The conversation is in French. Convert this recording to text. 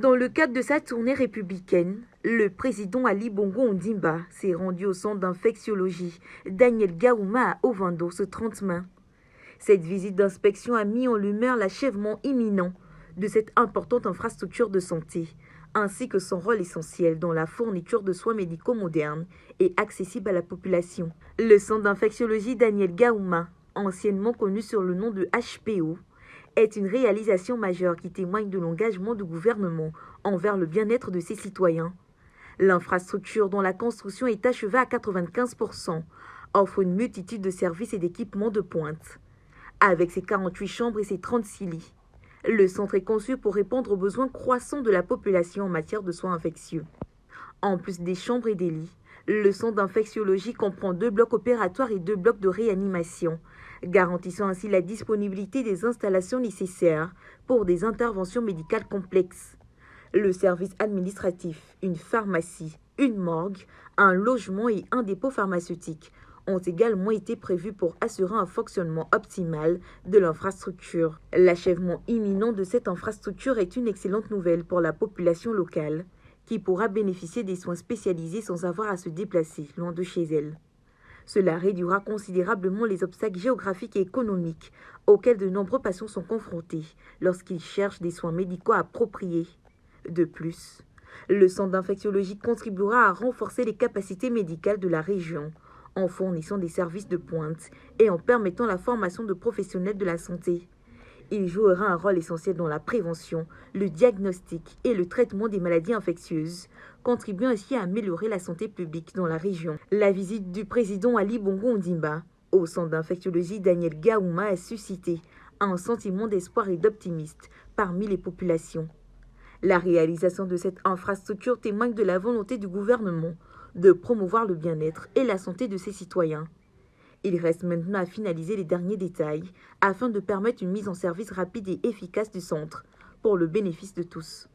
Dans le cadre de sa tournée républicaine, le président Ali Bongo Ondimba s'est rendu au centre d'infectiologie Daniel Gaouma à Ovando ce 30 mai. Cette visite d'inspection a mis en lumière l'achèvement imminent de cette importante infrastructure de santé, ainsi que son rôle essentiel dans la fourniture de soins médicaux modernes et accessibles à la population. Le centre d'infectiologie Daniel Gaouma, anciennement connu sur le nom de HPO, est une réalisation majeure qui témoigne de l'engagement du gouvernement envers le bien-être de ses citoyens. L'infrastructure, dont la construction est achevée à 95%, offre une multitude de services et d'équipements de pointe. Avec ses 48 chambres et ses 36 lits, le centre est conçu pour répondre aux besoins croissants de la population en matière de soins infectieux. En plus des chambres et des lits, le centre d'infectiologie comprend 2 blocs opératoires et 2 blocs de réanimation, garantissant ainsi la disponibilité des installations nécessaires pour des interventions médicales complexes. Le service administratif, une pharmacie, une morgue, un logement et un dépôt pharmaceutique ont également été prévus pour assurer un fonctionnement optimal de l'infrastructure. L'achèvement imminent de cette infrastructure est une excellente nouvelle pour la population locale, qui pourra bénéficier des soins spécialisés sans avoir à se déplacer loin de chez elle. Cela réduira considérablement les obstacles géographiques et économiques auxquels de nombreux patients sont confrontés lorsqu'ils cherchent des soins médicaux appropriés. De plus, le centre d'infectiologie contribuera à renforcer les capacités médicales de la région en fournissant des services de pointe et en permettant la formation de professionnels de la santé. Il jouera un rôle essentiel dans la prévention, le diagnostic et le traitement des maladies infectieuses, contribuant ainsi à améliorer la santé publique dans la région. La visite du président Ali Bongo Ondimba au centre d'infectiologie Daniel Gaouma a suscité un sentiment d'espoir et d'optimisme parmi les populations. La réalisation de cette infrastructure témoigne de la volonté du gouvernement de promouvoir le bien-être et la santé de ses citoyens. Il reste maintenant à finaliser les derniers détails afin de permettre une mise en service rapide et efficace du centre pour le bénéfice de tous.